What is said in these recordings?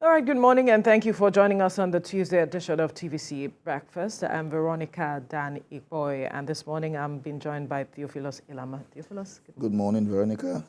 All right, good morning, and thank you for joining us on the Tuesday edition of TVC Breakfast. I'm Veronica Dan Ikboy, and this morning I'm being joined by Theophilus Ilama. Theophilus, good morning, Veronica.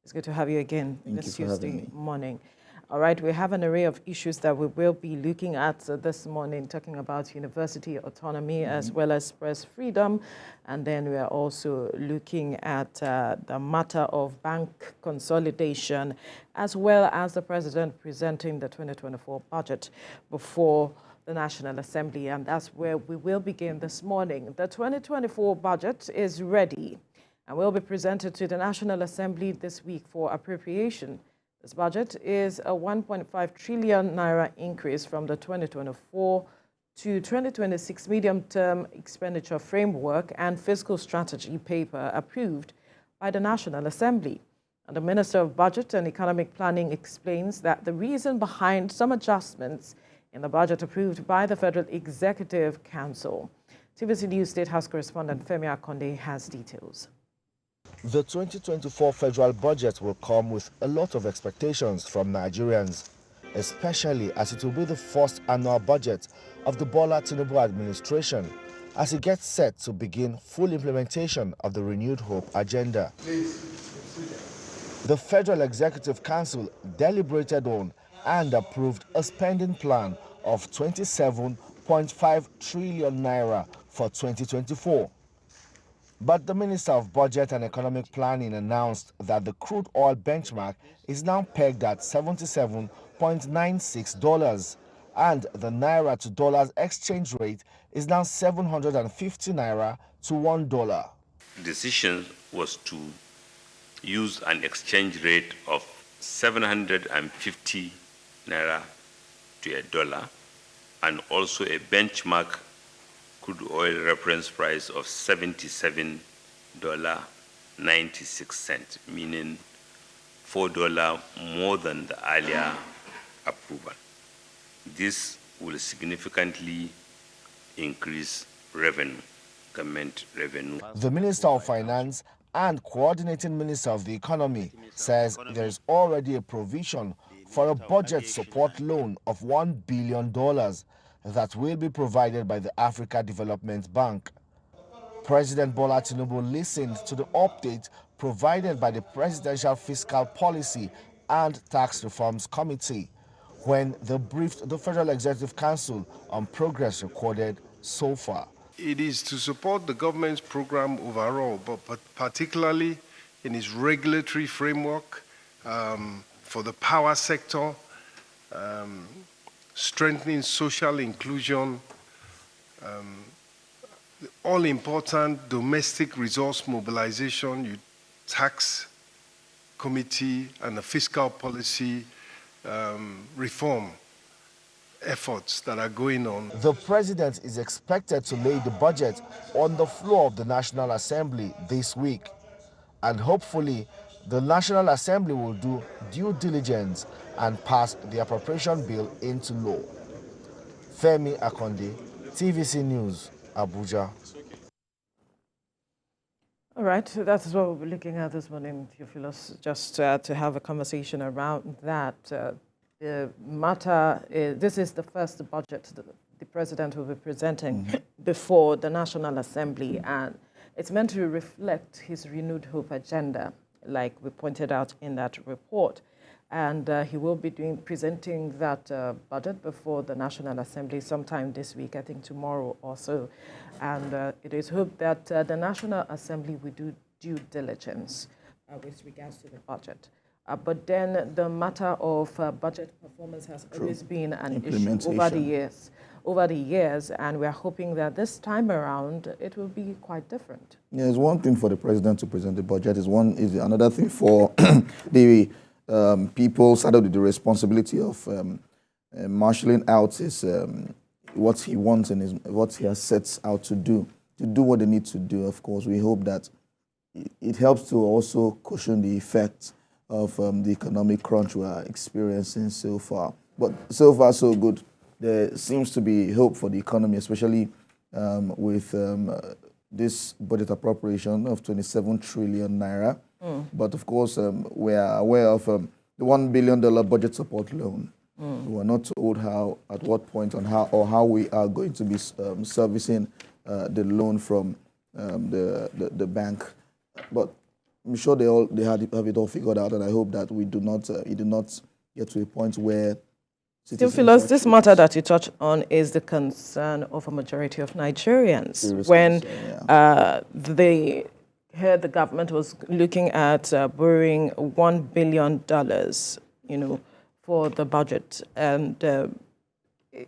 It's good to have you again Thank this you for having Tuesday me. morning. All right, we have an array of issues that we will be looking at this morning, talking about university autonomy as well as press freedom. And then we are also looking at the matter of bank consolidation, as well as the president presenting the 2024 budget before the National Assembly. And that's where we will begin this morning. The 2024 budget is ready and will be presented to the National Assembly this week for appropriation. This budget is a 1.5 trillion naira increase from the 2024 to 2026 medium-term expenditure framework and fiscal strategy paper approved by the National Assembly. And the Minister of Budget and Economic Planning explains that the reason behind some adjustments in the budget approved by the Federal Executive Council. TVC News State House correspondent Femi Akonde has details. The 2024 federal budget will come with a lot of expectations from Nigerians, especially as it will be the first annual budget of the Bola Tinubu administration as it gets set to begin full implementation of the Renewed Hope agenda. The Federal Executive Council deliberated on and approved a spending plan of 27.5 trillion naira for 2024. But the Minister of Budget and Economic Planning announced that the crude oil benchmark is now pegged at $77.96 and the naira to dollars exchange rate is now 750 naira to $1. The decision was to use an exchange rate of 750 naira to a dollar and also a benchmark crude oil reference price of $77.96, meaning $4 more than the earlier approval. This will significantly increase revenue, government revenue. The Minister of Finance and Coordinating Minister of the Economy says there is already a provision for a budget support loan of $1 billion that will be provided by the Africa Development Bank. President Bola Tinubu listened to the update provided by the Presidential Fiscal Policy and Tax Reforms Committee when they briefed the Federal Executive Council on progress recorded so far. It is to support the government's program overall, but particularly in its regulatory framework for the power sector, strengthening social inclusion, all-important domestic resource mobilization, tax committee, and the fiscal policy reform efforts that are going on. The president is expected to lay the budget on the floor of the National Assembly this week, and hopefully the National Assembly will do due diligence and pass the appropriation bill into law. Femi Akonde, TVC News, Abuja. All right, so that is what we'll be looking at this morning, Theophilus, just to have a conversation around that. The matter is, this is the first budget the president will be presenting before the National Assembly, and it's meant to reflect his renewed hope agenda, like we pointed out in that report. And he will be presenting that budget before the National Assembly sometime this week, I think tomorrow or so. And it is hoped that the National Assembly will do due diligence with regards to the budget. But then the matter of budget performance has always been an issue over the years, and we're hoping that this time around it will be quite different. Yeah, it's one thing for the president to present the budget. Is another thing for the people saddled with the responsibility of marshalling out his what he wants and what he has set out to do what they need to do. Of course, we hope that it helps to also cushion the effects of the economic crunch we are experiencing so far. But so far, so good. There seems to be hope for the economy, especially with this budget appropriation of 27 trillion naira. But of course, we are aware of the $1 billion budget support loan We were not told how, at what point, on how we are going to be servicing the loan from the bank. But I'm sure they have it all figured out, and I hope that it do not get to a point where Theophilus, this matter that you touch on is the concern of a majority of Nigerians. When they heard the government was looking at borrowing $1 billion, for the budget, and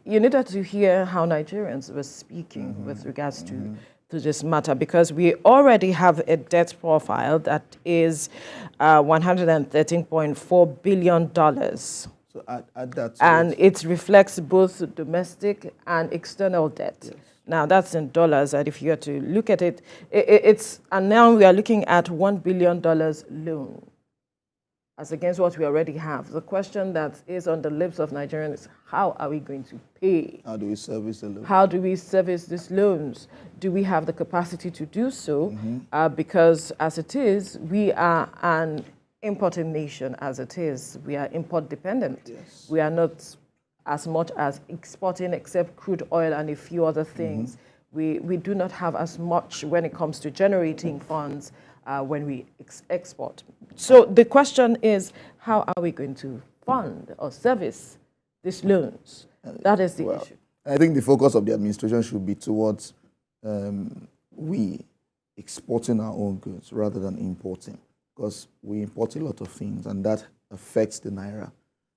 you needed to hear how Nigerians were speaking with regards to this matter, because we already have a debt profile that is $113.4 billion. So add that to and it reflects both domestic and external debt. Yes. Now, that's in dollars, and if you are to look at it, and now we are looking at $1 billion loan as against what we already have. The question that is on the lips of Nigerians is, how are we going to pay? How do we service the loan? How do we service these loans? Do we have the capacity to do so? Because as it is, we are an importing nation as it is. We are import dependent. Yes. We are not as much as exporting, except crude oil and a few other things. We do not have as much when it comes to generating funds when we export. So the question is, how are we going to fund or service these loans? That is the issue. I think the focus of the administration should be towards we exporting our own goods rather than importing, because we import a lot of things, and that affects the naira.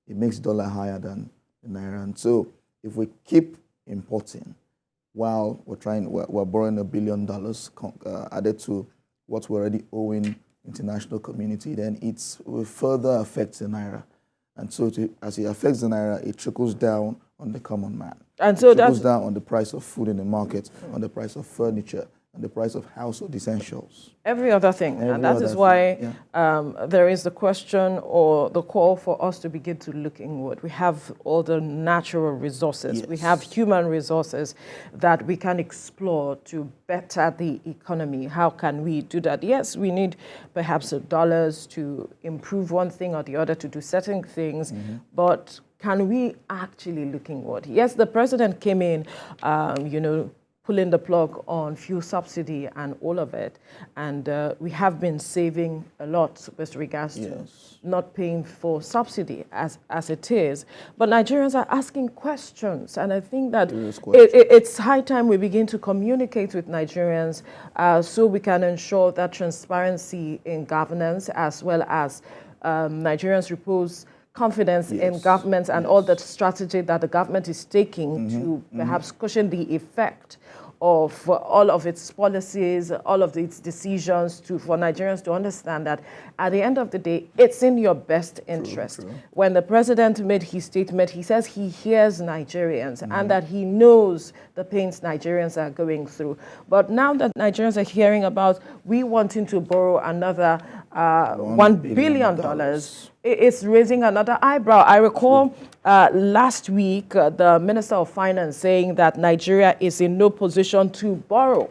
It makes dollar higher than the naira. And so if we keep importing while we're borrowing $1 billion added to what we're already owing international community, then it will further affect the naira. And so as it affects the naira, it trickles down on the common man. And so it trickles down on the price of food in the market, on the price of furniture, and the price of household essentials. Every other thing. And that is why there is the question or the call for us to begin to look inward. We have all the natural resources. Yes. We have human resources that we can explore to better the economy. How can we do that? Yes, we need perhaps dollars to improve one thing or the other, to do certain things, but can we actually look inward? Yes, the president came in, pulling the plug on fuel subsidy and all of it. And we have been saving a lot with regards to not paying for subsidy as it is. But Nigerians are asking questions. And I think that it's high time we begin to communicate with Nigerians so we can ensure that transparency in governance, as well as Nigerians repose confidence in government and all the strategy that the government is taking to perhaps cushion the effect of all of its policies, all of its decisions, for Nigerians to understand that at the end of the day, it's in your best interest. True. When the president made his statement, he says he hears Nigerians and that he knows the pains Nigerians are going through. But now that Nigerians are hearing about we wanting to borrow another $1 billion, it's raising another eyebrow. I recall last week, the Minister of Finance saying that Nigeria is in no position to borrow.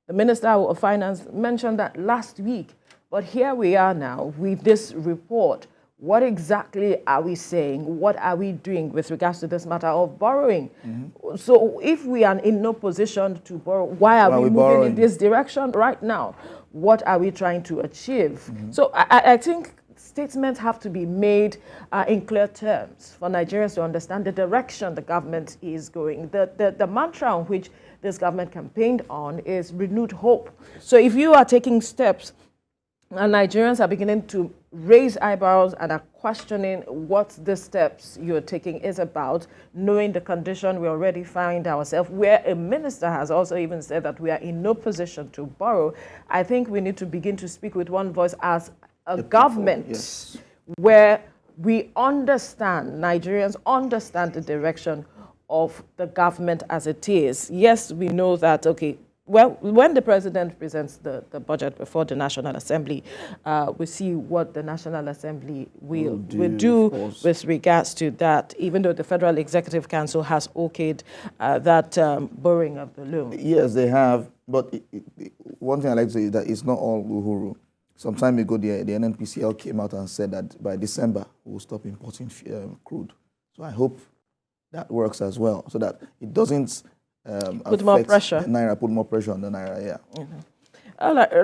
The Minister of Finance mentioned that last week. But here we are now with this report. What exactly are we saying? What are we doing with regards to this matter of borrowing? So if we are in no position to borrow, why are we moving in this direction right now? What are we trying to achieve? So I think statements have to be made in clear terms for Nigerians to understand the direction the government is going. The mantra on which this government campaigned on is renewed hope. So if you are taking steps and Nigerians are beginning to raise eyebrows and are questioning what the steps you're taking is about, knowing the condition we already find ourselves, where a minister has also even said that we are in no position to borrow, I think we need to begin to speak with one voice as a government where we understand, Nigerians understand the direction of the government as it is. Yes, we know that, okay, well, when the president presents the budget before the National Assembly, we see what the National Assembly will do with regards to that, even though the Federal Executive Council has okayed that borrowing of the loan. Yes, they have. But one thing I like to say is that it's not all uhuru. some time ago, the NNPCL came out and said that by December, we'll stop importing crude. So I hope that works as well, so that it doesn't put more pressure. the Naira, put more pressure on the Naira, yeah. All right,